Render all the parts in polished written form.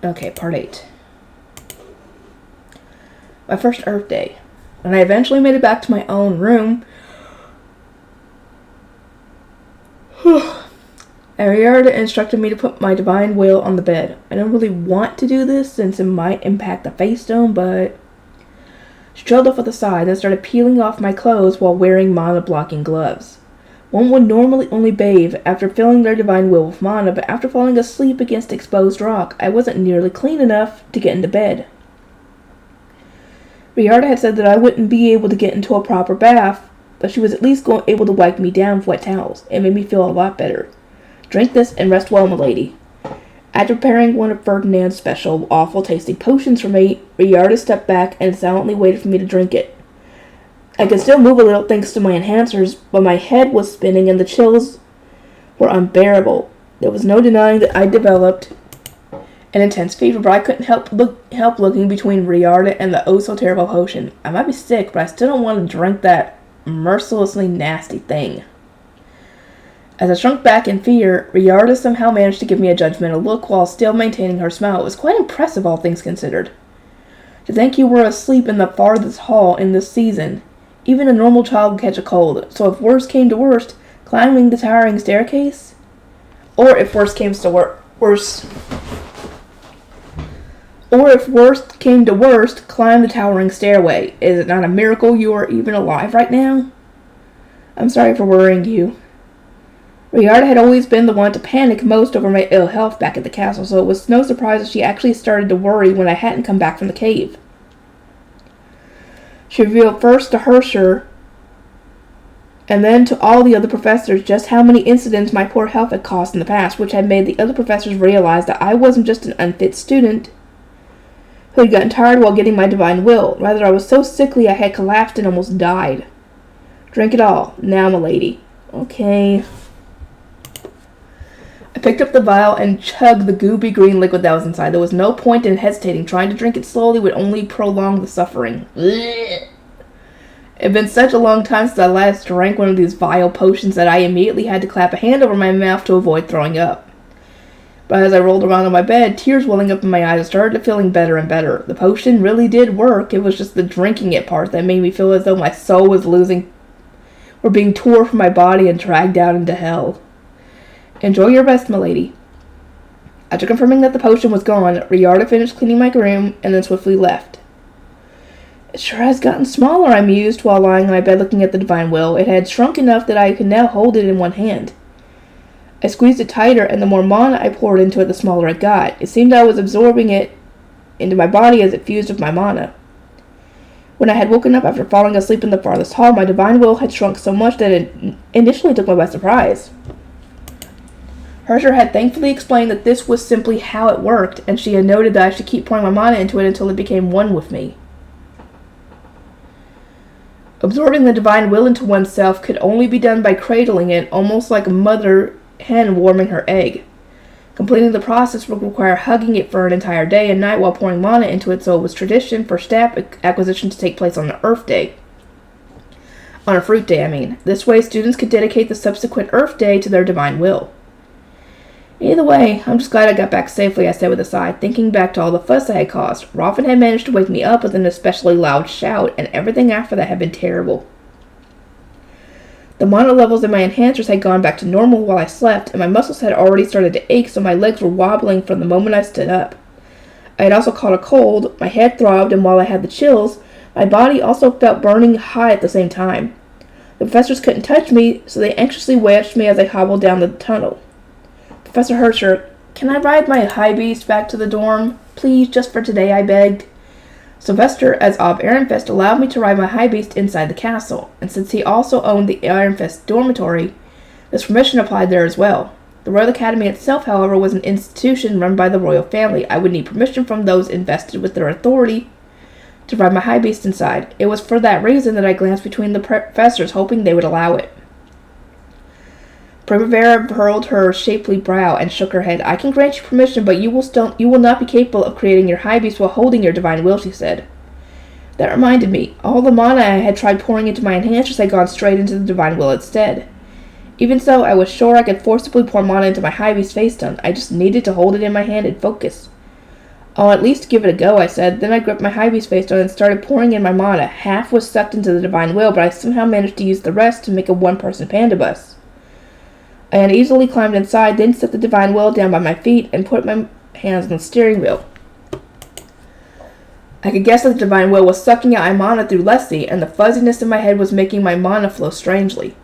Okay, part 8. My first Earth Day. When I eventually made it back to my own room, Ariarda instructed me to put my divine will on the bed. I don't really want to do this since it might impact the face stone, but she trailed off with a sigh, then started peeling off my clothes while wearing mana-blocking gloves. One would normally only bathe after filling their divine will with mana, but after falling asleep against exposed rock, I wasn't nearly clean enough to get into bed. Riarda had said that I wouldn't be able to get into a proper bath, but she was at least able to wipe me down with wet towels. It made me feel a lot better. Drink this and rest well, milady. After preparing one of Ferdinand's special, awful-tasting potions for me, Riarda stepped back and silently waited for me to drink it. I could still move a little thanks to my enhancers, but my head was spinning and the chills were unbearable. There was no denying that I developed an intense fever, but I couldn't help looking between Riarda and the oh-so-terrible potion. I might be sick, but I still don't want to drink that mercilessly nasty thing. As I shrunk back in fear, Riarda somehow managed to give me a judgmental look while still maintaining her smile. It was quite impressive, all things considered. To think you were asleep in the farthest hall in this season. Even a normal child would catch a cold, so if worst came to worst, climbing the towering staircase? Or if worst came to worst, climb the towering stairway. Is it not a miracle you are even alive right now? I'm sorry for worrying you. Riarda had always been the one to panic most over my ill health back at the castle, so it was no surprise that she actually started to worry when I hadn't come back from the cave. She revealed first to Hersher, and then to all the other professors, just how many incidents my poor health had caused in the past, which had made the other professors realize that I wasn't just an unfit student who had gotten tired while getting my divine will. Rather, I was so sickly I had collapsed and almost died. Drink it all, now, milady. Okay. I picked up the vial and chugged the gooby green liquid that was inside. There was no point in hesitating. Trying to drink it slowly would only prolong the suffering. It had been such a long time since I last drank one of these vile potions that I immediately had to clap a hand over my mouth to avoid throwing up. But as I rolled around on my bed, tears welling up in my eyes, I started feeling better and better. The potion really did work. It was just the drinking it part that made me feel as though my soul was being torn from my body and dragged down into hell. Enjoy your rest, milady. After confirming that the potion was gone, Riarda finished cleaning my room and then swiftly left. It sure has gotten smaller, I mused while lying on my bed looking at the divine will. It had shrunk enough that I could now hold it in one hand. I squeezed it tighter, and the more mana I poured into it, the smaller it got. It seemed I was absorbing it into my body as it fused with my mana. When I had woken up after falling asleep in the farthest hall, my divine will had shrunk so much that it initially took me by surprise. Hersher had thankfully explained that this was simply how it worked, and she had noted that I should keep pouring my mana into it until it became one with me. Absorbing the divine will into oneself could only be done by cradling it, almost like a mother hen warming her egg. Completing the process would require hugging it for an entire day and night while pouring mana into it, so it was tradition for staff acquisition to take place on the Earth Day. On a fruit day, I mean. This way, students could dedicate the subsequent Earth Day to their divine will. Either way, I'm just glad I got back safely, I said with a sigh, thinking back to all the fuss I had caused. Robin had managed to wake me up with an especially loud shout, and everything after that had been terrible. The mana levels in my enhancers had gone back to normal while I slept, and my muscles had already started to ache, so my legs were wobbling from the moment I stood up. I had also caught a cold, my head throbbed, and while I had the chills, my body also felt burning hot at the same time. The professors couldn't touch me, so they anxiously watched me as I hobbled down the tunnel. Professor Hersher, can I ride my high beast back to the dorm? Please, just for today, I begged. Sylvester, as Ob Ehrenfest, allowed me to ride my high beast inside the castle, and since he also owned the Ehrenfest dormitory, this permission applied there as well. The Royal Academy itself, however, was an institution run by the royal family. I would need permission from those invested with their authority to ride my high beast inside. It was for that reason that I glanced between the professors, hoping they would allow it. Primavera furrowed her shapely brow and shook her head. I can grant you permission, but you will not be capable of creating your high beast while holding your divine will, she said. That reminded me. All the mana I had tried pouring into my enhancers had gone straight into the divine will instead. Even so, I was sure I could forcibly pour mana into my high beast face stone. I just needed to hold it in my hand and focus. I'll at least give it a go, I said. Then I gripped my high beast face down and started pouring in my mana. Half was sucked into the divine will, but I somehow managed to use the rest to make a one-person panda bus. I uneasily climbed inside, then set the divine will down by my feet and put my hands on the steering wheel. I could guess that the divine will was sucking out my mana through Leslie, and the fuzziness in my head was making my mana flow strangely.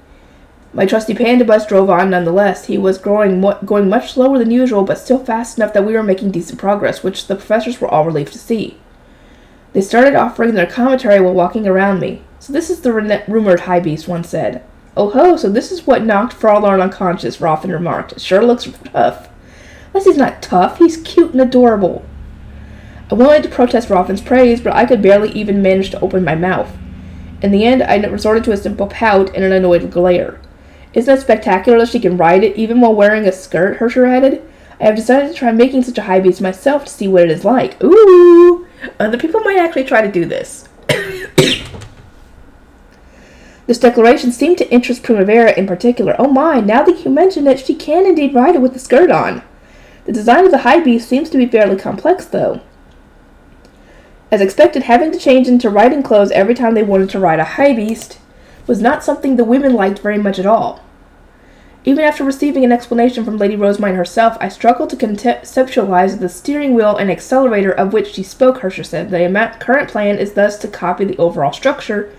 My trusty panda bus drove on nonetheless. He was going much slower than usual, but still fast enough that we were making decent progress, which the professors were all relieved to see. They started offering their commentary while walking around me. So this is the rumored high beast, one said. Oh ho, so this is what knocked Overlord unconscious, Roffin remarked. It sure looks tough. Leslie's not tough, he's cute and adorable. I wanted to protest Roffin's praise, but I could barely even manage to open my mouth. In the end, I resorted to a simple pout and an annoyed glare. Isn't it spectacular that she can ride it even while wearing a skirt, Hersher added. I have decided to try making such a high beast myself to see what it is like. Ooh! Other people might actually try to do this. This declaration seemed to interest Primavera in particular. Oh my, now that you mention it, she can indeed ride it with the skirt on. The design of the high beast seems to be fairly complex, though. As expected, having to change into riding clothes every time they wanted to ride a high beast was not something the women liked very much at all. Even after receiving an explanation from Lady Rosemine herself, I struggled to conceptualize the steering wheel and accelerator of which she spoke, Hersher said. The current plan is thus to copy the overall structure,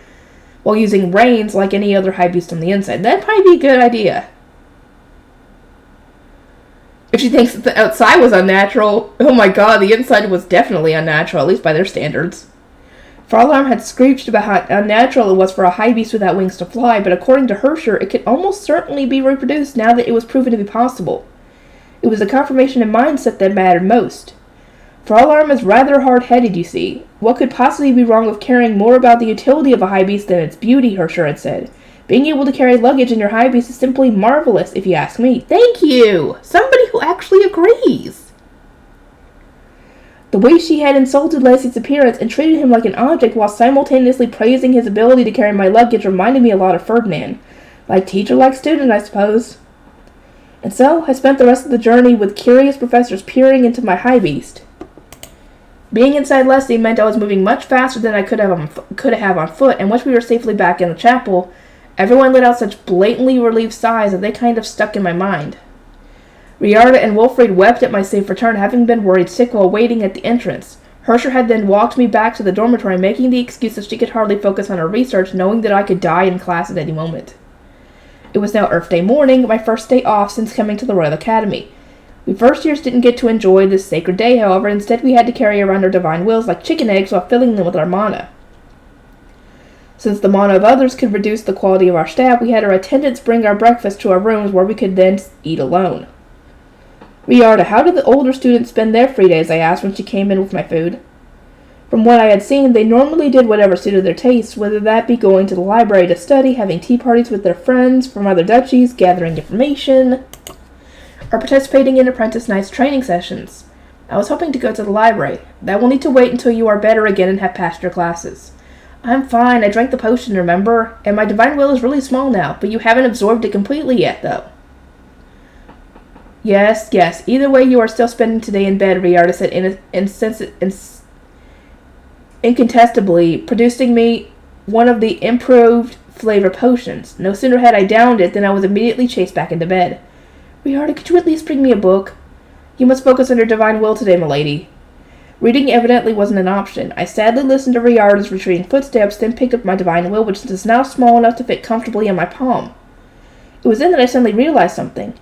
while using reins like any other high beast on the inside. That'd probably be a good idea. If she thinks that the outside was unnatural, oh my god, the inside was definitely unnatural, at least by their standards. Farlarm had screeched about how unnatural it was for a high beast without wings to fly, but according to Hersher, it could almost certainly be reproduced now that it was proven to be possible. It was the confirmation and mindset that mattered most. Farlarm is rather hard-headed, you see. What could possibly be wrong with caring more about the utility of a high beast than its beauty, Hersher had said. Being able to carry luggage in your high beast is simply marvelous, if you ask me. Thank you! Somebody who actually agrees! The way she had insulted Leslie's appearance and treated him like an object while simultaneously praising his ability to carry my luggage reminded me a lot of Ferdinand. Like teacher, like student, I suppose. And so, I spent the rest of the journey with curious professors peering into my high beast. Being inside Leslie meant I was moving much faster than I could have on foot, and once we were safely back in the chapel, everyone let out such blatantly relieved sighs that they kind of stuck in my mind. Riarda and Wolfried wept at my safe return, having been worried sick while waiting at the entrance. Hersher had then walked me back to the dormitory, making the excuse that she could hardly focus on her research, knowing that I could die in class at any moment. It was now Earth Day morning, my first day off since coming to the Royal Academy. We first years didn't get to enjoy this sacred day, however. Instead we had to carry around our divine wills like chicken eggs while filling them with our mana. Since the mana of others could reduce the quality of our staff, we had our attendants bring our breakfast to our rooms where we could then eat alone. Riarda, how did the older students spend their free days? I asked when she came in with my food. From what I had seen, they normally did whatever suited their tastes, whether that be going to the library to study, having tea parties with their friends from other duchies, gathering information, or participating in apprentice nights training sessions. I was hoping to go to the library. That will need to wait until you are better again and have passed your classes. I'm fine, I drank the potion, remember? And my divine will is really small now, but you haven't absorbed it completely yet, though. Yes. Either way, you are still spending today in bed, Riarda said incontestably, producing me one of the improved flavor potions. No sooner had I downed it than I was immediately chased back into bed. Riarda, could you at least bring me a book? You must focus on your divine will today, milady. Reading evidently wasn't an option. I sadly listened to Riarda's retreating footsteps, then picked up my divine will, which is now small enough to fit comfortably in my palm. It was then that I suddenly realized something.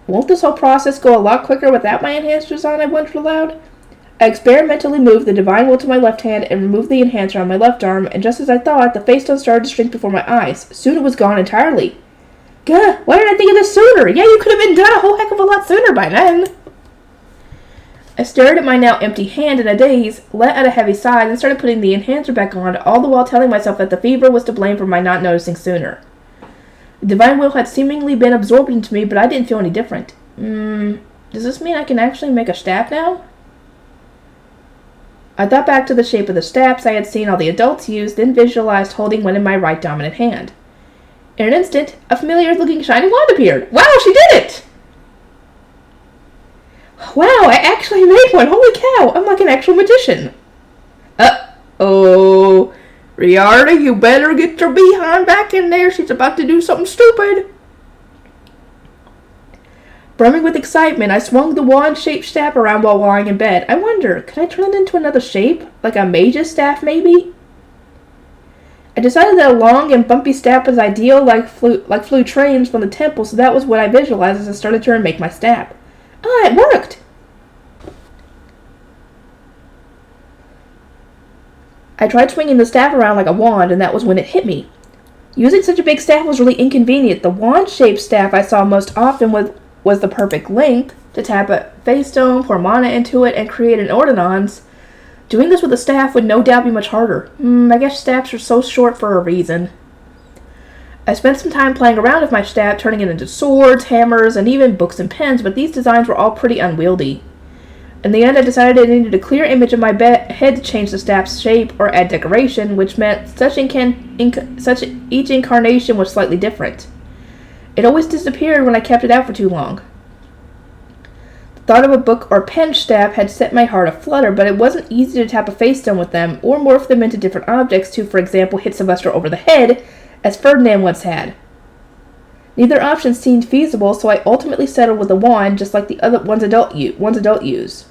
Won't this whole process go a lot quicker without my enhancers on? I wondered aloud. I experimentally moved the divine will to my left hand and removed the enhancer on my left arm, and just as I thought, the face stone started to shrink before my eyes. Soon it was gone entirely. Gah, why didn't I think of this sooner? Yeah, you could have been done a whole heck of a lot sooner by then. I stared at my now empty hand in a daze, let out a heavy sigh, and started putting the enhancer back on, all the while telling myself that the fever was to blame for my not noticing sooner. The divine will had seemingly been absorbed into me, but I didn't feel any different. Does this mean I can actually make a staff now? I thought back to the shape of the staffs I had seen all the adults use, then visualized holding one in my right dominant hand. In an instant, a familiar-looking shiny wand appeared. Wow, she did it! Wow, I actually made one! Holy cow! I'm like an actual magician! Uh-oh. Riarda, you better get your behind back in there. She's about to do something stupid. Brimming with excitement, I swung the wand-shaped staff around while lying in bed. I wonder, could I turn it into another shape? Like a mage's staff, maybe? I decided that a long and bumpy staff was ideal, like flew trains from the temple, so that was what I visualized as I started to make my staff. Ah, it worked! I tried swinging the staff around like a wand, and that was when it hit me. Using such a big staff was really inconvenient. The wand-shaped staff I saw most often was the perfect length to tap a face stone, pour mana into it, and create an ordinance. Doing this with a staff would no doubt be much harder. I guess staffs are so short for a reason. I spent some time playing around with my staff, turning it into swords, hammers, and even books and pens, but these designs were all pretty unwieldy. In the end, I decided I needed a clear image of my head to change the staff's shape or add decoration, which meant each incarnation was slightly different. It always disappeared when I kept it out for too long. The thought of a book or pen staff had set my heart aflutter, but it wasn't easy to tap a face stone with them, or morph them into different objects to, for example, hit Sylvester over the head, as Ferdinand once had. Neither option seemed feasible, so I ultimately settled with a wand, just like the other ones adult use.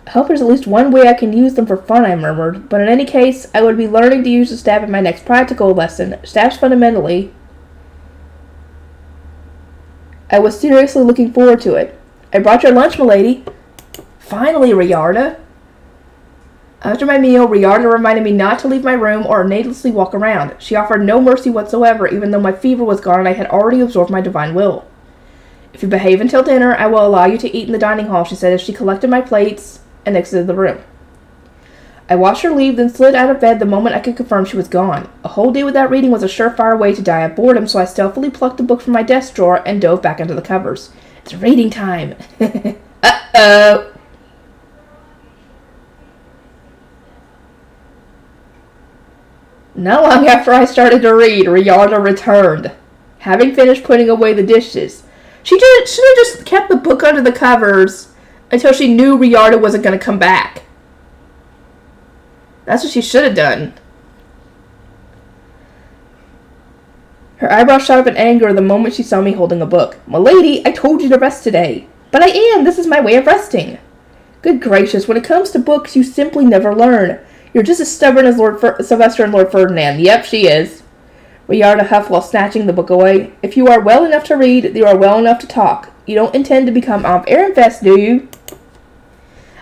I hope there's at least one way I can use them for fun, I murmured, but in any case, I would be learning to use the staff in my next practical lesson. Staffs fundamentally. I was seriously looking forward to it. I brought your lunch, milady. Finally, Riarda. After my meal, Riarda reminded me not to leave my room or needlessly walk around. She offered no mercy whatsoever, even though my fever was gone and I had already absorbed my divine will. If you behave until dinner, I will allow you to eat in the dining hall, she said as she collected my plates and exited the room. I watched her leave, then slid out of bed the moment I could confirm she was gone. A whole day without reading was a surefire way to die of boredom, so I stealthily plucked a book from my desk drawer and dove back under the covers. It's reading time. Uh-oh. Not long after I started to read, Riarda returned, having finished putting away the dishes. She should have just kept the book under the covers until she knew Riarda wasn't going to come back. That's what she should have done. Her eyebrows shot up in anger the moment she saw me holding a book. Milady, I told you to rest today. But I am. This is my way of resting. Good gracious, when it comes to books, you simply never learn. You're just as stubborn as Sylvester and Lord Ferdinand. Yep, she is. Riarda huffed while snatching the book away. If you are well enough to read, you are well enough to talk. You don't intend to become Aunt Ehrenfest, do you?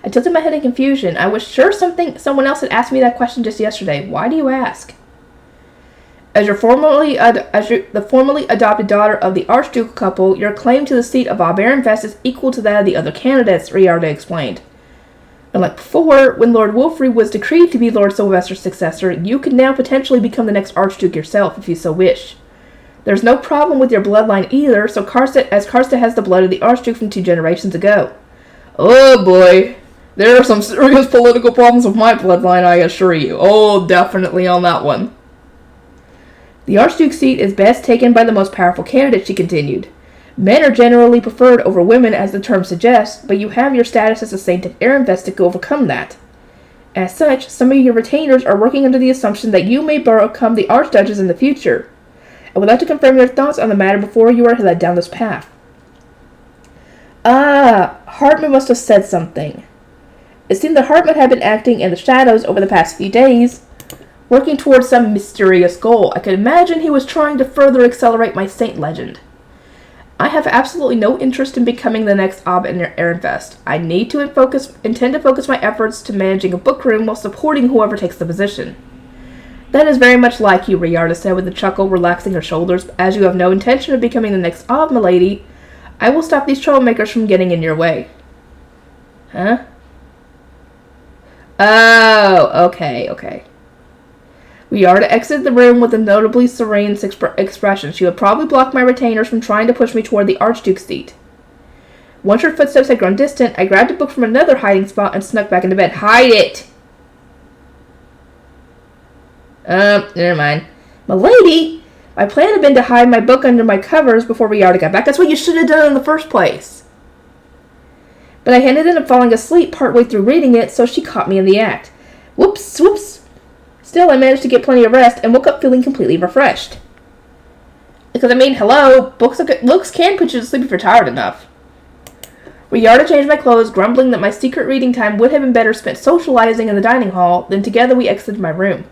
I tilted my head in confusion. I was sure someone else had asked me that question just yesterday. Why do you ask? As the formally adopted daughter of the Archduke couple, your claim to the seat of Aunt Ehrenfest is equal to that of the other candidates, Riarda explained. Unlike before, when Lord Wolfrey was decreed to be Lord Sylvester's successor, you could now potentially become the next Archduke yourself, if you so wish. There's no problem with your bloodline either, so Karsta has the blood of the Archduke from 2 generations ago. Oh boy, there are some serious political problems with my bloodline, I assure you. Oh, definitely on that one. The Archduke's seat is best taken by the most powerful candidate, she continued. Men are generally preferred over women, as the term suggests, but you have your status as a Saint of Ehrenfest to overcome that. As such, some of your retainers are working under the assumption that you may become the Archduchess in the future. I would like to confirm your thoughts on the matter before you are led down this path. Ah, Hartman must have said something. It seemed that Hartman had been acting in the shadows over the past few days, working towards some mysterious goal. I could imagine he was trying to further accelerate my saint legend. I have absolutely no interest in becoming the next Ob Ehrenfest. I intend to focus my efforts to managing a book room while supporting whoever takes the position. That is very much like you, Riarda said with a chuckle, relaxing her shoulders. As you have no intention of becoming the next Ob, milady, I will stop these troublemakers from getting in your way. Huh? Oh, okay. Riarda exited the room with a notably serene expression. She would probably block my retainers from trying to push me toward the Archduke's seat. Once her footsteps had grown distant, I grabbed a book from another hiding spot and snuck back into bed. Hide it! Never mind. Milady, my plan had been to hide my book under my covers before Riarda got back. That's what you should have done in the first place. but I ended up falling asleep partway through reading it, so she caught me in the act. Whoops, whoops. Still, I managed to get plenty of rest and woke up feeling completely refreshed. Because, hello, books can put you to sleep if you're tired enough. We yard to change my clothes, grumbling that my secret reading time would have been better spent socializing in the dining hall. Then together we exited my room.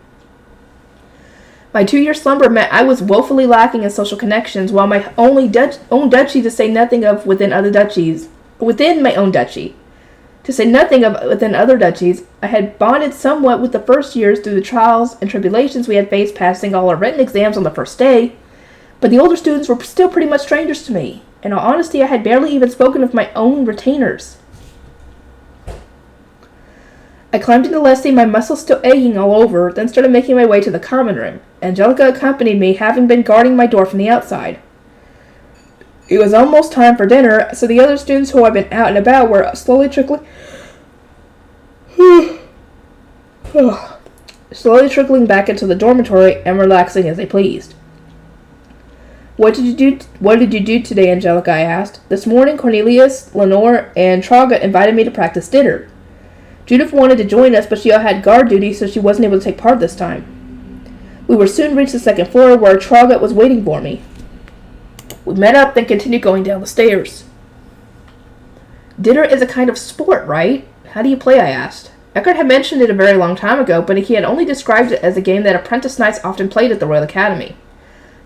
My 2-year slumber meant I was woefully lacking in social connections, while my own duchy, to say nothing of within other duchies, within my own duchy. To say nothing of within other duchies, I had bonded somewhat with the first years through the trials and tribulations we had faced passing all our written exams on the first day, but the older students were still pretty much strangers to me. In all honesty, I had barely even spoken of my own retainers. I climbed into Leslie, my muscles still aching all over, then started making my way to the common room. Angelica accompanied me, having been guarding my door from the outside. It was almost time for dinner, so the other students who had been out and about were slowly trickling back into the dormitory and relaxing as they pleased. What did you do today, Angelica? I asked. This morning, Cornelius, Lenore, and Traga invited me to practice dinner. Judith wanted to join us, but she had guard duty, so she wasn't able to take part this time. We would soon reach the second floor, where Traga was waiting for me. We met up, then continued going down the stairs. Dinner is a kind of sport, right? How do you play? I asked. Eckert had mentioned it a very long time ago, but he had only described it as a game that apprentice knights often played at the Royal Academy.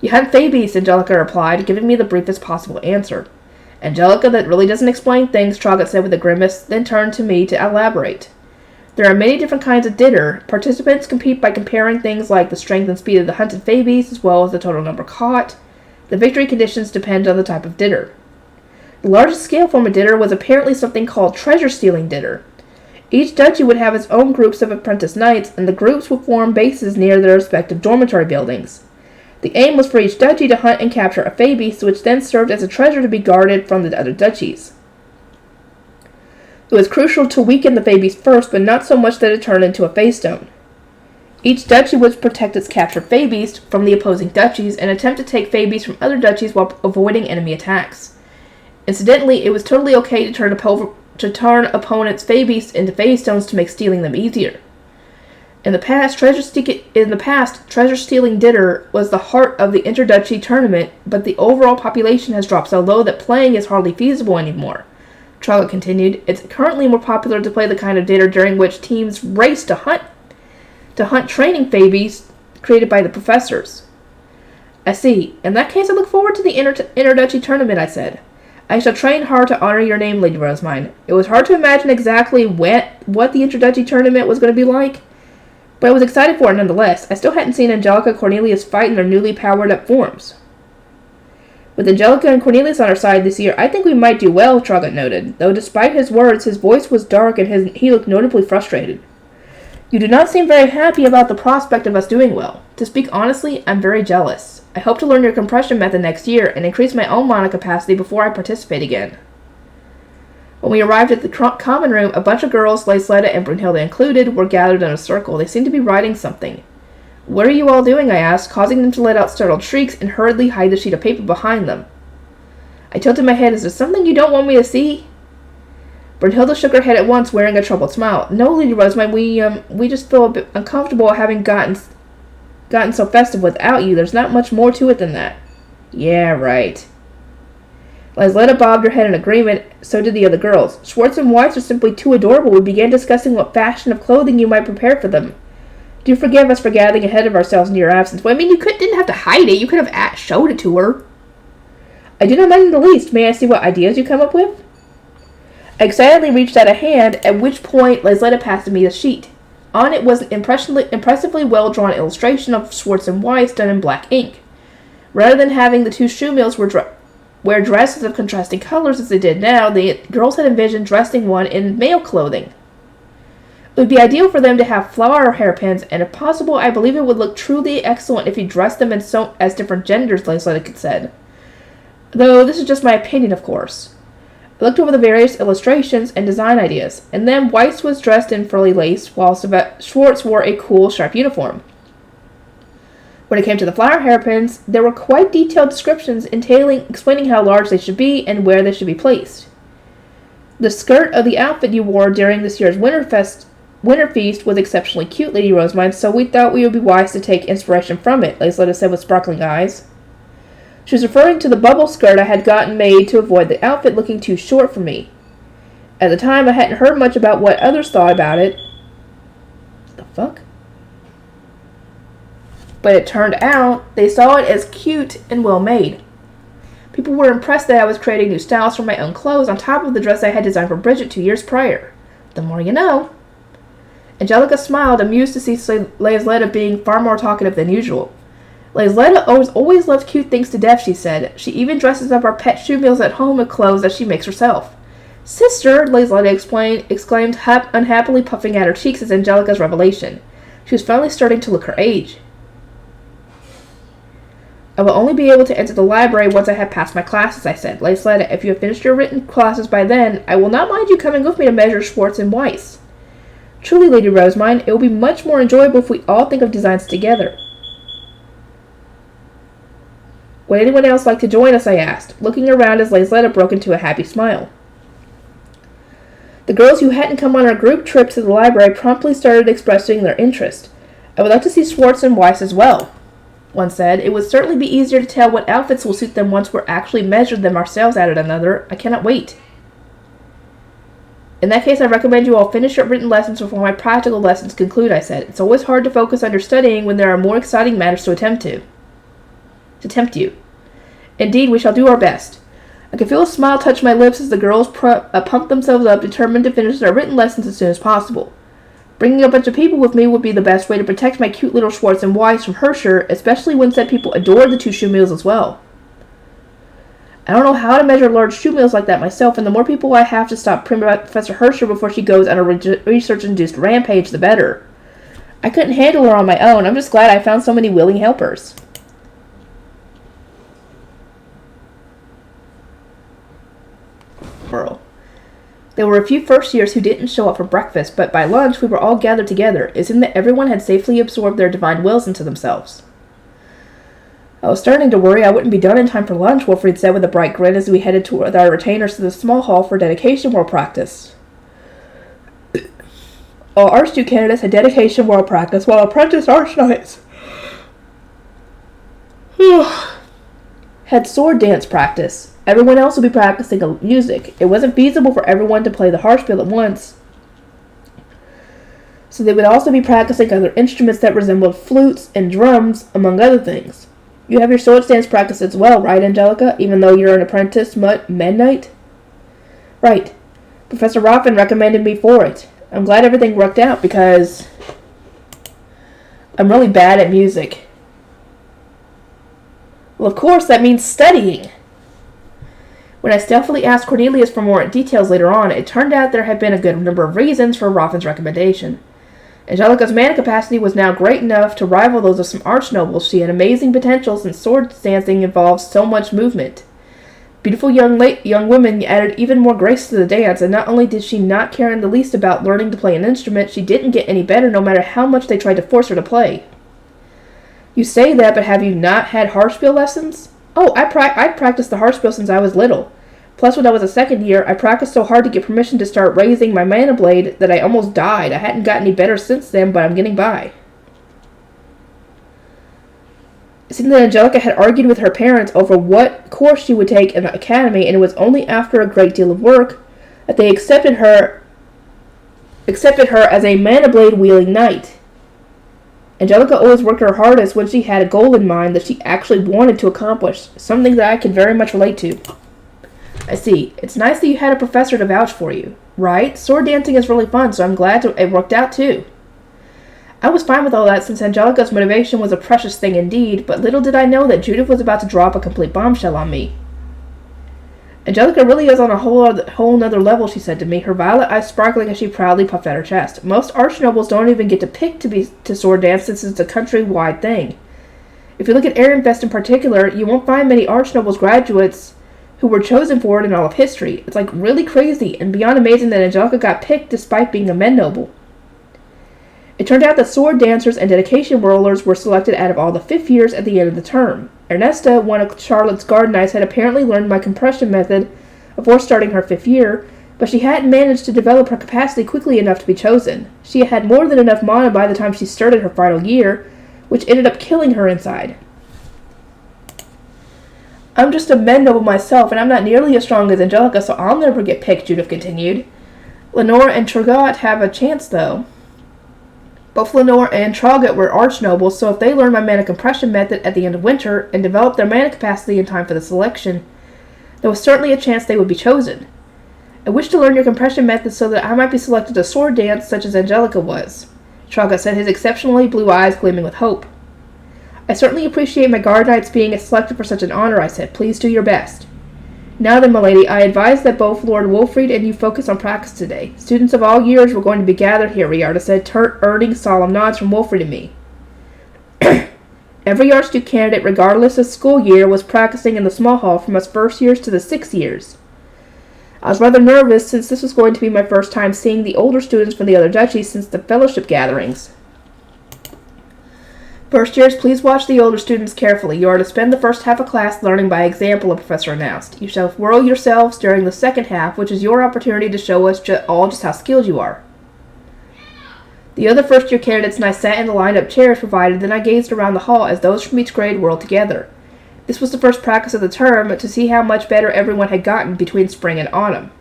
You hunt Fabies, Angelica replied, giving me the briefest possible answer. Angelica, that really doesn't explain things, Traga said with a grimace, then turned to me to elaborate. There are many different kinds of dinner. Participants compete by comparing things like the strength and speed of the hunted Fabies, as well as the total number caught. The victory conditions depend on the type of dinner. The largest scale form of dinner was apparently something called treasure-stealing dinner. Each duchy would have its own groups of apprentice knights, and the groups would form bases near their respective dormitory buildings. The aim was for each duchy to hunt and capture a Fabies, which then served as a treasure to be guarded from the other duchies. It was crucial to weaken the Fabies first, but not so much that it turned into a Faystone. Each duchy would protect its captured Fabies from the opposing duchies and attempt to take Fabies from other duchies while avoiding enemy attacks. Incidentally, it was totally okay to turn opponents' Fabies into Faystones to make stealing them easier. In the past, treasure-stealing dinner was the heart of the inter-duchy tournament, but the overall population has dropped so low that playing is hardly feasible anymore. Traga continued, it's currently more popular to play the kind of dinner during which teams race to hunt training Fabies created by the professors. I see. In that case, I look forward to the inter-duchy tournament, I said. I shall train hard to honor your name, Lady Rosemine. It was hard to imagine exactly what the inter-duchy tournament was going to be like, but I was excited for it nonetheless. I still hadn't seen Angelica and Cornelius fight in their newly powered-up forms. With Angelica and Cornelius on our side this year, I think we might do well, Traga noted, though despite his words, his voice was dark and he looked notably frustrated. You do not seem very happy about the prospect of us doing well. To speak honestly, I'm very jealous. I hope to learn your compression method next year and increase my own mana capacity before I participate again. When we arrived at the common room, a bunch of girls, Lysletta and Brunhilde included, were gathered in a circle. They seemed to be writing something. What are you all doing? I asked, causing them to let out startled shrieks and hurriedly hide the sheet of paper behind them. I tilted my head. Is there something you don't want me to see? Brunhilde shook her head at once, wearing a troubled smile. No, Lady Rosemary, we just feel a bit uncomfortable having gotten so festive without you. There's not much more to it than that. Yeah, right. Lysletta bobbed her head in agreement, so did the other girls. Schwartz and Weiss are simply too adorable. We began discussing what fashion of clothing you might prepare for them. Do forgive us for gathering ahead of ourselves in your absence. Well, you didn't have to hide it. You could have showed it to her. I do not mind in the least. May I see what ideas you come up with? I excitedly reached out a hand, at which point Lysletta passed me the sheet. On it was an impressively well-drawn illustration of Schwartz and Weiss done in black ink. Rather than having the two Schumils wear dresses of contrasting colors as they did now, the girls had envisioned dressing one in male clothing. It would be ideal for them to have flower hairpins, and if possible, I believe it would look truly excellent if you dressed them as different genders, Lysletta said. Though this is just my opinion, of course. I looked over the various illustrations and design ideas, and then Weiss was dressed in frilly lace, while Schwartz wore a cool, sharp uniform. When it came to the flower hairpins, there were quite detailed descriptions explaining how large they should be and where they should be placed. The skirt of the outfit you wore during this year's winter feast was exceptionally cute, Lady Rosemine, so we thought we would be wise to take inspiration from it, Laisletta said with sparkling eyes. She was referring to the bubble skirt I had gotten made to avoid the outfit looking too short for me. At the time, I hadn't heard much about what others thought about it. What the fuck? But it turned out they saw it as cute and well made. People were impressed that I was creating new styles for my own clothes on top of the dress I had designed for Bridget 2 years prior. The more you know. Angelica smiled, amused to see Laisletta being far more talkative than usual. Laisletta always loves cute things to death, she said. She even dresses up our pet shoe meals at home with clothes that she makes herself. Sister, Laisletta exclaimed, unhappily puffing at her cheeks at Angelica's revelation. She was finally starting to look her age. I will only be able to enter the library once I have passed my classes, I said. Laisletta, if you have finished your written classes by then, I will not mind you coming with me to measure Schwartz and Weiss. Truly, Lady Rosemine, it will be much more enjoyable if we all think of designs together. Would anyone else like to join us, I asked, looking around as Laisletta broke into a happy smile. The girls who hadn't come on our group trip to the library promptly started expressing their interest. I would like to see Schwartz and Weiss as well, one said. It would certainly be easier to tell what outfits will suit them once we're actually measured them ourselves, added another. I cannot wait. In that case, I recommend you all finish your written lessons before my practical lessons conclude, I said. It's always hard to focus on your studying when there are more exciting matters to tempt you. Indeed, we shall do our best. I could feel a smile touch my lips as the girls pumped themselves up, determined to finish their written lessons as soon as possible. Bringing a bunch of people with me would be the best way to protect my cute little Schwartz and Weiss from Herscher, especially when said people adored the 2 shoe meals as well. I don't know how to measure large shoe meals like that myself, and the more people I have to stop Professor Herscher before she goes on a research-induced rampage, the better. I couldn't handle her on my own. I'm just glad I found so many willing helpers. Pearl. There were a few first years who didn't show up for breakfast, but by lunch we were all gathered together. It seemed that everyone had safely absorbed their divine wills into themselves. I was starting to worry I wouldn't be done in time for lunch, Wilfried said with a bright grin as we headed with our retainers to the small hall for dedication world practice. All Archduke candidates had dedication world practice, while apprentice Archknights had sword dance practice. Everyone else would be practicing music. It wasn't feasible for everyone to play the harpsichord at once, so they would also be practicing other instruments that resembled flutes and drums, among other things. You have your sword dance practice as well, right, Angelica, even though you're an apprentice Knight? Right. Professor Roffin recommended me for it. I'm glad everything worked out because I'm really bad at music. Well, of course, that means studying. When I stealthily asked Cornelius for more details later on, it turned out there had been a good number of reasons for Roffin's recommendation. Angelica's mana capacity was now great enough to rival those of some archnobles. She had amazing potential since sword dancing involves so much movement. Beautiful young women added even more grace to the dance, and not only did she not care in the least about learning to play an instrument, she didn't get any better no matter how much they tried to force her to play. You say that, but have you not had harpsichord lessons? Oh, I practiced the harpsichord since I was little. Plus, when I was a second year, I practiced so hard to get permission to start raising my mana blade that I almost died. I hadn't gotten any better since then, but I'm getting by. It seemed that Angelica had argued with her parents over what course she would take in the academy, and it was only after a great deal of work that they accepted her as a mana blade wielding knight. Angelica always worked her hardest when she had a goal in mind that she actually wanted to accomplish, something that I could very much relate to. I see. It's nice that you had a professor to vouch for you, right? Sword dancing is really fun, so I'm glad it worked out too. I was fine with all that since Angelica's motivation was a precious thing indeed, but little did I know that Judith was about to drop a complete bombshell on me. Angelica really is on a whole nother level, she said to me, her violet eyes sparkling as she proudly puffed at her chest. Most archnobles don't even get to pick to sword dance since it's a country-wide thing. If you look at Ehrenfest in particular, you won't find many archnobles graduates who were chosen for it in all of history. It's like really crazy and beyond amazing that Angelica got picked despite being a men noble. It turned out that sword dancers and dedication whirlers were selected out of all the 5th years at the end of the term. Ernesta, one of Charlotte's guard knights, had apparently learned my compression method before starting her 5th year, but she hadn't managed to develop her capacity quickly enough to be chosen. She had more than enough mana by the time she started her final year, which ended up killing her inside. I'm just a med noble myself, and I'm not nearly as strong as Angelica, so I'll never get picked, Judith continued. Lenore and Tragot have a chance, though. Both Lenore and Tragot were archnobles, so if they learned my mana compression method at the end of winter and developed their mana capacity in time for the selection, there was certainly a chance they would be chosen. I wish to learn your compression method so that I might be selected to sword dance such as Angelica was, Tragot said, his exceptionally blue eyes gleaming with hope. I certainly appreciate my guard knights being selected for such an honor, I said. Please do your best. Now then, milady, I advise that both Lord Wolfried and you focus on practice today. Students of all years were going to be gathered here, Riarda said, earning solemn nods from Wolfried and me. Every Archduke candidate, regardless of school year, was practicing in the small hall from us first years to the 6th years. I was rather nervous since this was going to be my first time seeing the older students from the other duchies since the fellowship gatherings. First years, please watch the older students carefully. You are to spend the first half of class learning by example, the professor announced. You shall whirl yourselves during the second half, which is your opportunity to show us all just how skilled you are. The other first-year candidates and I sat in the lined-up chairs provided, then I gazed around the hall as those from each grade whirled together. This was the first practice of the term to see how much better everyone had gotten between spring and autumn.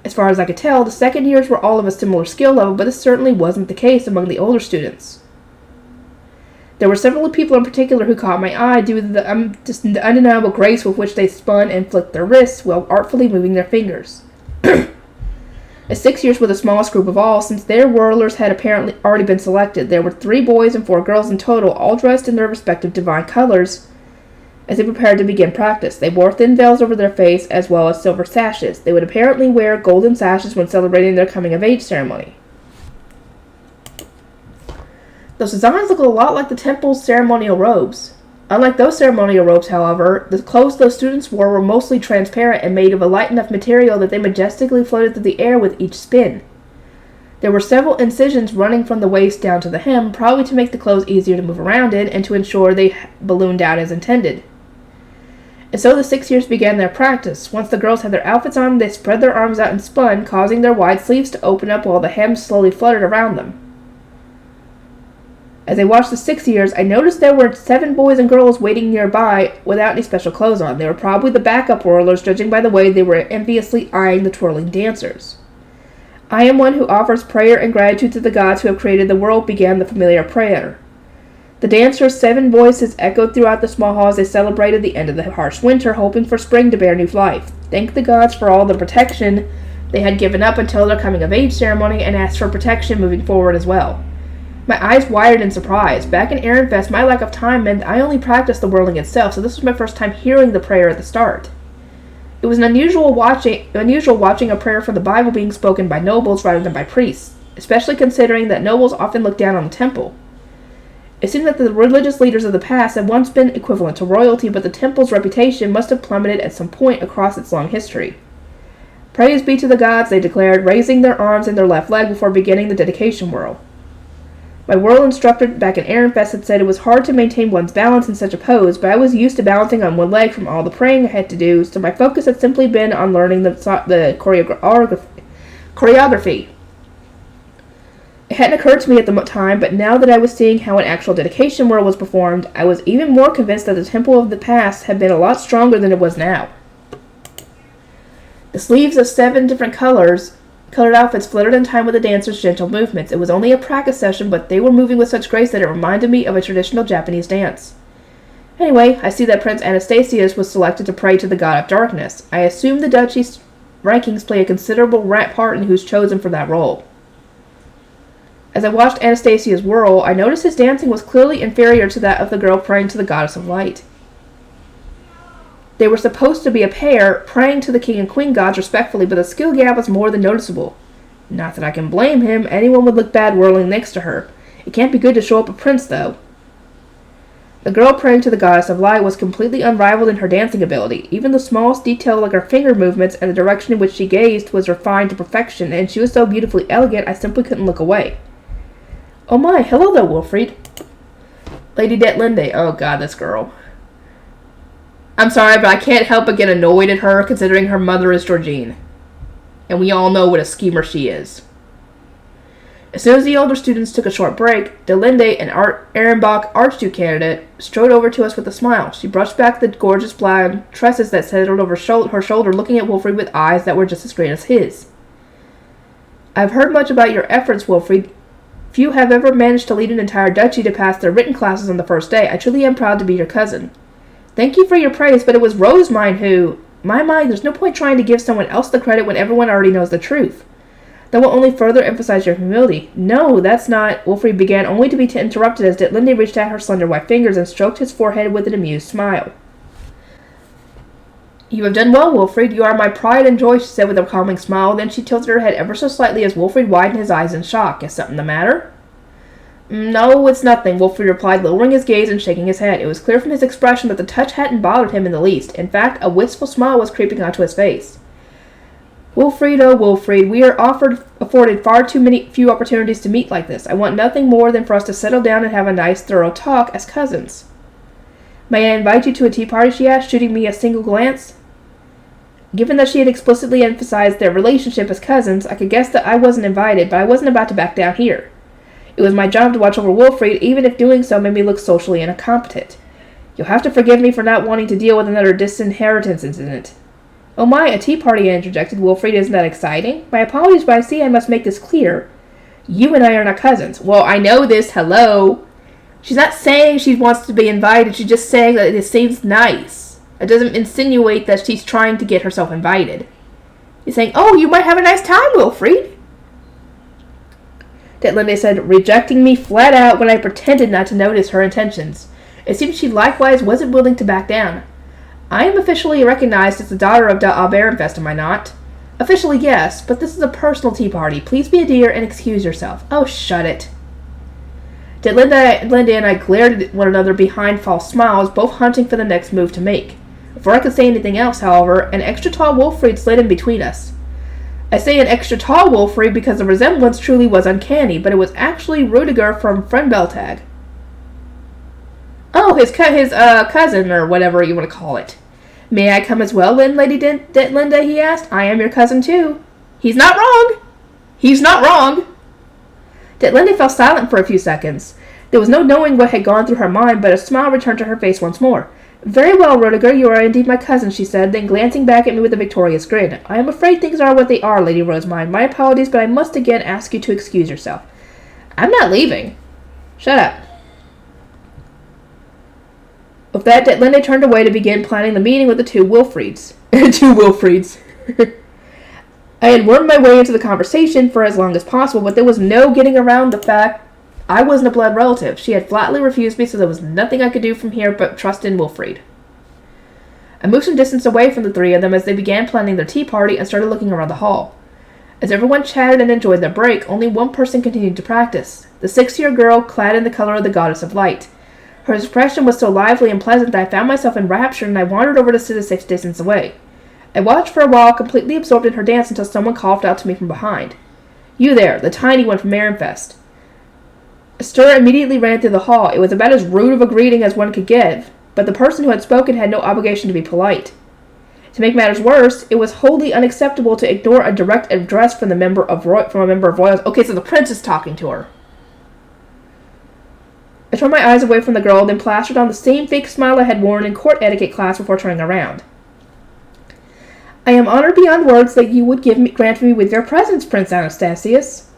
As far as I could tell, the second years were all of a similar skill level, but this certainly wasn't the case among the older students. There were several people in particular who caught my eye due to the undeniable grace with which they spun and flicked their wrists while artfully moving their fingers. The 6 years were the smallest group of all, since their whirlers had apparently already been selected. There were 3 boys and 4 girls in total, all dressed in their respective divine colors as they prepared to begin practice. They wore thin veils over their face as well as silver sashes. They would apparently wear golden sashes when celebrating their coming-of-age ceremony. Those designs look a lot like the temple's ceremonial robes. Unlike those ceremonial robes, however, the clothes those students wore were mostly transparent and made of a light enough material that they majestically floated through the air with each spin. There were several incisions running from the waist down to the hem, probably to make the clothes easier to move around in and to ensure they ballooned out as intended. And so the 6 years began their practice. Once the girls had their outfits on, they spread their arms out and spun, causing their wide sleeves to open up while the hems slowly fluttered around them. As I watched the 6 years, I noticed there were 7 boys and girls waiting nearby without any special clothes on. They were probably the backup whirlers, judging by the way they were enviously eyeing the twirling dancers. I am one who offers prayer and gratitude to the gods who have created the world, began the familiar prayer. The dancers' 7 voices echoed throughout the small hall as they celebrated the end of the harsh winter, hoping for spring to bear new life. Thanked the gods for all the protection they had given up until their coming-of-age ceremony, and asked for protection moving forward as well. My eyes widened in surprise. Back in Ehrenfest, my lack of time meant I only practiced the whirling itself, so this was my first time hearing the prayer at the start. It was unusual watching a prayer from the Bible being spoken by nobles rather than by priests, especially considering that nobles often look down on the temple. It seemed that the religious leaders of the past had once been equivalent to royalty, but the temple's reputation must have plummeted at some point across its long history. Praise be to the gods, they declared, raising their arms and their left leg before beginning the dedication whirl. My whirl instructor back in Ehrenfest had said it was hard to maintain one's balance in such a pose, but I was used to balancing on one leg from all the praying I had to do, so my focus had simply been on learning the choreography. It hadn't occurred to me at the time, but now that I was seeing how an actual dedication whirl was performed, I was even more convinced that the temple of the past had been a lot stronger than it was now. The sleeves of 7 different colored outfits fluttered in time with the dancers' gentle movements. It was only a practice session, but they were moving with such grace that it reminded me of a traditional Japanese dance. Anyway, I see that Prince Anastasius was selected to pray to the god of darkness. I assume the duchy's rankings play a considerable part in who's chosen for that role. As I watched Anastasia's whirl, I noticed his dancing was clearly inferior to that of the girl praying to the goddess of light. They were supposed to be a pair, praying to the king and queen gods respectfully, but the skill gap was more than noticeable. Not that I can blame him, anyone would look bad whirling next to her. It can't be good to show up a prince, though. The girl praying to the goddess of light was completely unrivaled in her dancing ability. Even the smallest detail like her finger movements and the direction in which she gazed was refined to perfection, and she was so beautifully elegant I simply couldn't look away. Oh my, hello there, Wilfried. Lady Detlinde, oh god, this girl. I'm sorry, but I can't help but get annoyed at her, considering her mother is Georgine. And we all know what a schemer she is. As soon as the older students took a short break, Delinde, an Ehrenbach Archduke candidate, strode over to us with a smile. She brushed back the gorgeous blonde tresses that settled over her shoulder, looking at Wilfried with eyes that were just as great as his. I've heard much about your efforts, Wilfried. Few have ever managed to lead an entire duchy to pass their written classes on the first day. I truly am proud to be your cousin. Thank you for your praise, but it was Rosemine who... My mind, there's no point trying to give someone else the credit when everyone already knows the truth. That will only further emphasize your humility. No, that's not... Wilfried began, only to be interrupted as Ditlinde reached out her slender white fingers and stroked his forehead with an amused smile. You have done well, Wilfried. You are my pride and joy, she said with a calming smile. Then she tilted her head ever so slightly as Wilfried widened his eyes in shock. Is something the matter? No, it's nothing, Wilfried replied, lowering his gaze and shaking his head. It was clear from his expression that the touch hadn't bothered him in the least. In fact, a wistful smile was creeping onto his face. Wilfried, oh Wilfried, we are afforded far too few opportunities to meet like this. I want nothing more than for us to settle down and have a nice, thorough talk as cousins. May I invite you to a tea party, she asked, shooting me a single glance. Given that she had explicitly emphasized their relationship as cousins, I could guess that I wasn't invited, but I wasn't about to back down here. It was my job to watch over Wilfried, even if doing so made me look socially incompetent. You'll have to forgive me for not wanting to deal with another disinheritance incident. Oh my, a tea party, I interjected. Wilfried, isn't that exciting? My apologies, but I see I must make this clear. You and I are not cousins. Well, I know this, hello. She's not saying she wants to be invited, she's just saying that it seems nice. It doesn't insinuate that she's trying to get herself invited. She's saying, oh, you might have a nice time, Wilfried. Ditlinde said, rejecting me flat out when I pretended not to notice her intentions. It seemed she likewise wasn't willing to back down. I am officially recognized as the daughter of Ehrenfest, am I not? Officially, yes, but this is a personal tea party. Please be a dear and excuse yourself. Oh, shut it. Ditlinde and I glared at one another behind false smiles, both hunting for the next move to make. Before I could say anything else, however, an extra tall Wilfried slid in between us. I say an extra tall Wilfried because the resemblance truly was uncanny, but it was actually Rudiger from Frenbeltag. Oh, his cousin, or whatever you want to call it. May I come as well, Lady Ditlinde, he asked. I am your cousin, too. He's not wrong! He's not wrong! Ditlinde fell silent for a few seconds. There was no knowing what had gone through her mind, but a smile returned to her face once more. Very well, Rudiger, you are indeed my cousin, she said, then glancing back at me with a victorious grin. I am afraid things are what they are, Lady Rosemine. My apologies, but I must again ask you to excuse yourself. I'm not leaving. Shut up. With that, Ditlinde turned away to begin planning the meeting with the two Wilfrieds. I had wormed my way into the conversation for as long as possible, but there was no getting around the fact I wasn't a blood relative. She had flatly refused me, so there was nothing I could do from here but trust in Wilfried. I moved some distance away from the three of them as they began planning their tea party and started looking around the hall. As everyone chatted and enjoyed their break, only one person continued to practice, the 6-year girl clad in the color of the goddess of light. Her expression was so lively and pleasant that I found myself enraptured, and I wandered over to sit a safe distance away. I watched for a while, completely absorbed in her dance, until someone called out to me from behind. You there, the tiny one from Ehrenfest. A stir immediately ran through the hall. It was about as rude of a greeting as one could give, but the person who had spoken had no obligation to be polite. To make matters worse, it was wholly unacceptable to ignore a direct address from a member of Royals. Okay, so the prince is talking to her. I turned my eyes away from the girl, then plastered on the same fake smile I had worn in court etiquette class before turning around. I am honored beyond words that you would grant me with your presence, Prince Anastasius.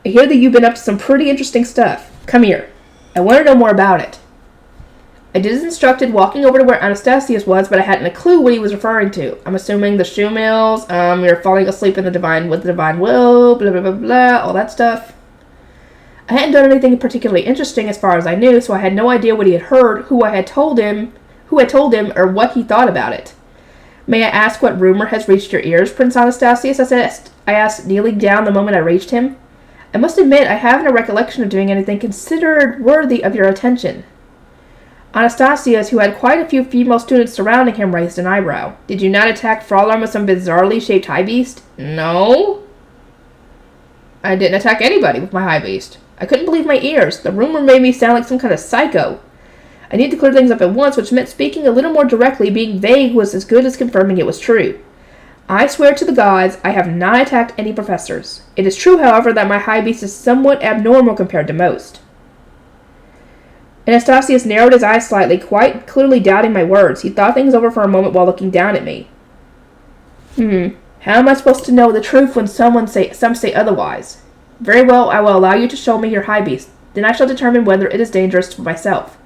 I hear that you've been up to some pretty interesting stuff. Come here. I want to know more about it. I did as instructed, walking over to where Anastasius was, but I hadn't a clue what he was referring to. I'm assuming the shoe mills, you're falling asleep in the divine will, blah, blah, blah, blah, all that stuff. I hadn't done anything particularly interesting as far as I knew, so I had no idea what he had heard, who had told him, or what he thought about it. May I ask what rumor has reached your ears, Prince Anastasius? I asked, kneeling down the moment I reached him. I must admit, I haven't a recollection of doing anything considered worthy of your attention. Anastasius, who had quite a few female students surrounding him, raised an eyebrow. Did you not attack Fraulein with some bizarrely shaped high beast? No. I didn't attack anybody with my high beast. I couldn't believe my ears. The rumor made me sound like some kind of psycho. I needed to clear things up at once, which meant speaking a little more directly. Being vague was as good as confirming it was true. I swear to the gods, I have not attacked any professors. It is true, however, that my high beast is somewhat abnormal compared to most. Anastasius narrowed his eyes slightly, quite clearly doubting my words. He thought things over for a moment while looking down at me. How am I supposed to know the truth when some say otherwise? Very well, I will allow you to show me your high beast. Then I shall determine whether it is dangerous for myself.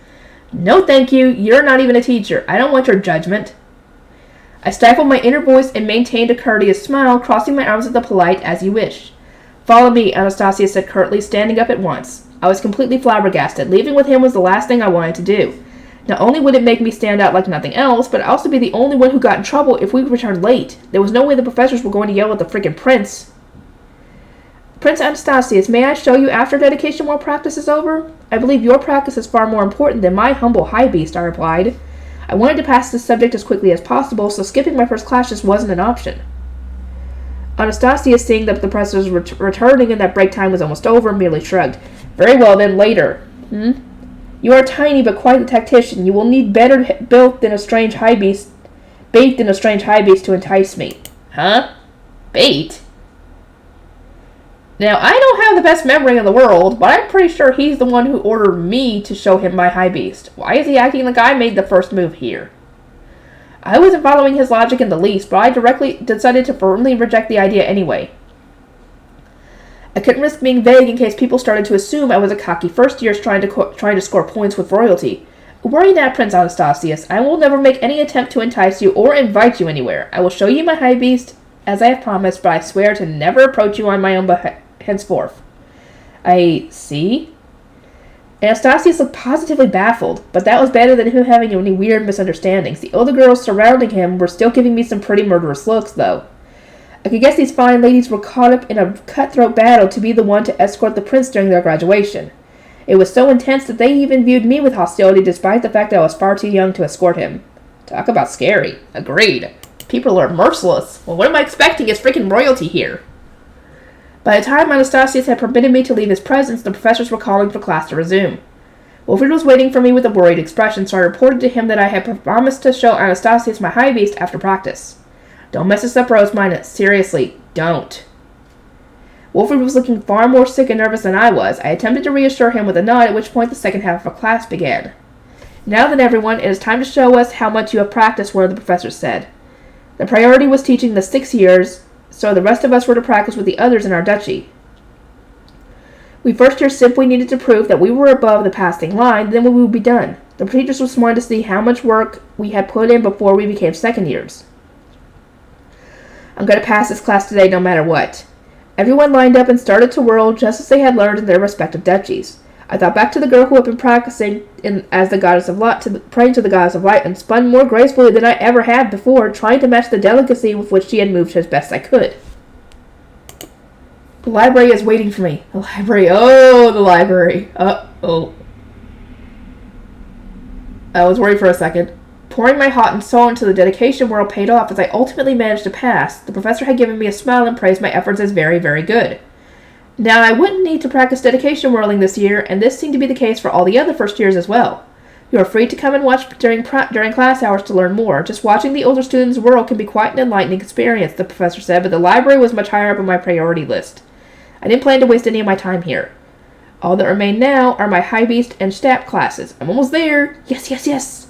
No, thank you. You're not even a teacher. I don't want your judgment. I stifled my inner voice and maintained a courteous smile, crossing my arms with a polite, as you wish. Follow me, Anastasia said curtly, standing up at once. I was completely flabbergasted. Leaving with him was the last thing I wanted to do. Not only would it make me stand out like nothing else, but I'd also be the only one who got in trouble if we returned late. There was no way the professors were going to yell at the freaking prince. Prince Anastasius, may I show you after dedication while practice is over? I believe your practice is far more important than my humble high beast, I replied. I wanted to pass this subject as quickly as possible, so skipping my first class just wasn't an option. Anastasia, seeing that the professors were returning and that break time was almost over, merely shrugged. Very well, then, later. You are tiny but quite a tactician. You will need better built than a strange high beast, bait than a strange high beast to entice me. Huh? Bait? Now, I don't have the best memory in the world, but I'm pretty sure he's the one who ordered me to show him my high beast. Why is he acting like I made the first move here? I wasn't following his logic in the least, but I decided to firmly reject the idea anyway. I couldn't risk being vague in case people started to assume I was a cocky first-year trying to score points with royalty. Worry not, Prince Anastasius. I will never make any attempt to entice you or invite you anywhere. I will show you my high beast, as I have promised, but I swear to never approach you on my own henceforth. I see. Anastasius looked positively baffled, but that was better than him having any weird misunderstandings. The older girls surrounding him were still giving me some pretty murderous looks, though. I could guess these fine ladies were caught up in a cutthroat battle to be the one to escort the prince during their graduation. It was so intense that they even viewed me with hostility despite the fact that I was far too young to escort him. Talk about scary. Agreed. People are merciless. Well, what am I expecting? It's freaking royalty here. By the time Anastasius had permitted me to leave his presence, the professors were calling for class to resume. Wilfred was waiting for me with a worried expression, so I reported to him that I had promised to show Anastasius my high beast after practice. Don't mess this up, Rosemina. Seriously, don't. Wilfred was looking far more sick and nervous than I was. I attempted to reassure him with a nod, at which point the second half of class began. Now then, everyone, it is time to show us how much you have practiced, one of the professors said. The priority was teaching the 6 years, so the rest of us were to practice with the others in our duchy. We first years simply needed to prove that we were above the passing line, then we would be done. The teachers just wanted to see how much work we had put in before we became second years. I'm going to pass this class today no matter what. Everyone lined up and started to whirl just as they had learned in their respective duchies. I thought back to the girl who had been practicing as the goddess of light, praying to the goddess of light, and spun more gracefully than I ever had before, trying to match the delicacy with which she had moved as best I could. The library is waiting for me. The library. Oh, the library. Uh-oh. I was worried for a second. Pouring my heart and soul into the dedication whirl paid off as I ultimately managed to pass. The professor had given me a smile and praised my efforts as very, very good. Now, I wouldn't need to practice dedication whirling this year, and this seemed to be the case for all the other first years as well. You are free to come and watch during class hours to learn more. Just watching the older students whirl can be quite an enlightening experience, the professor said, but the library was much higher up on my priority list. I didn't plan to waste any of my time here. All that remain now are my high beast and stab classes. I'm almost there. Yes, yes, yes.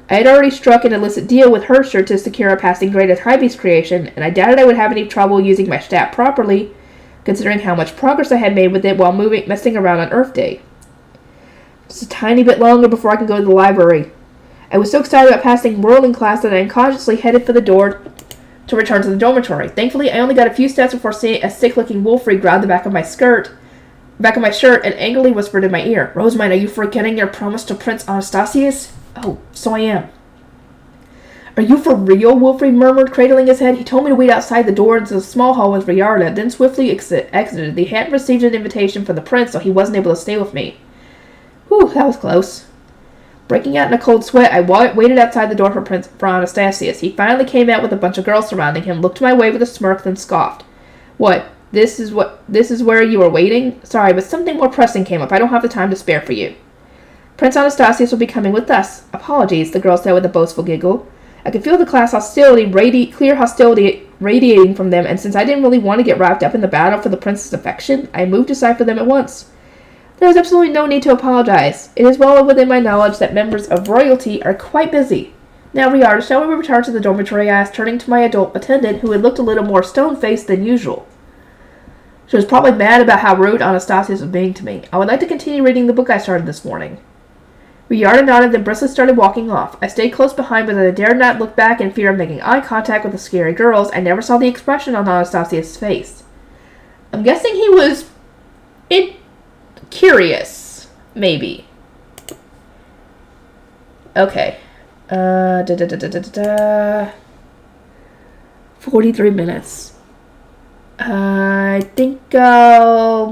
I had already struck an illicit deal with Hersher to secure a passing grade at high beast creation, and I doubted I would have any trouble using my stab properly, considering how much progress I had made with it while messing around on Earth Day. Just a tiny bit longer before I can go to the library. I was so excited about passing whirling class that I unconsciously headed for the door to return to the dormitory. Thankfully, I only got a few steps before seeing a sick-looking Wolfrey grab the back of my shirt, and angrily whispered in my ear, "Rosamine, are you forgetting your promise to Prince Anastasius?" "Oh, so I am." "Are you for real?" Wolfrey murmured, cradling his head. "He told me to wait outside the door into the small hall with Riarda, then swiftly exited. He hadn't received an invitation from the prince, so he wasn't able to stay with me." Whew, that was close. Breaking out in a cold sweat, I waited outside the door for Anastasius. He finally came out with a bunch of girls surrounding him, looked my way with a smirk, then scoffed. What? This is where you were waiting? Sorry, but something more pressing came up. I don't have the time to spare for you." "Prince Anastasius will be coming with us." "Apologies," the girl said with a boastful giggle. I could feel the class hostility, clear hostility radiating from them, and since I didn't really want to get wrapped up in the battle for the prince's affection, I moved aside for them at once. There was absolutely no need to apologize. It is well within my knowledge that members of royalty are quite busy. Now, Riarda, shall we return to the dormitory? I asked, turning to my adult attendant, who had looked a little more stone-faced than usual. She was probably mad about how rude Anastasius was being to me. I would like to continue reading the book I started this morning. Riarda nodded, then briskly started walking off. I stayed close behind, but I dared not look back in fear of making eye contact with the scary girls. I never saw the expression on Anastasius' face. I'm guessing he was curious, maybe. Okay. 43 minutes. I think I'll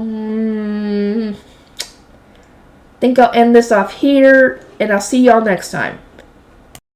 end this off here, and I'll see y'all next time.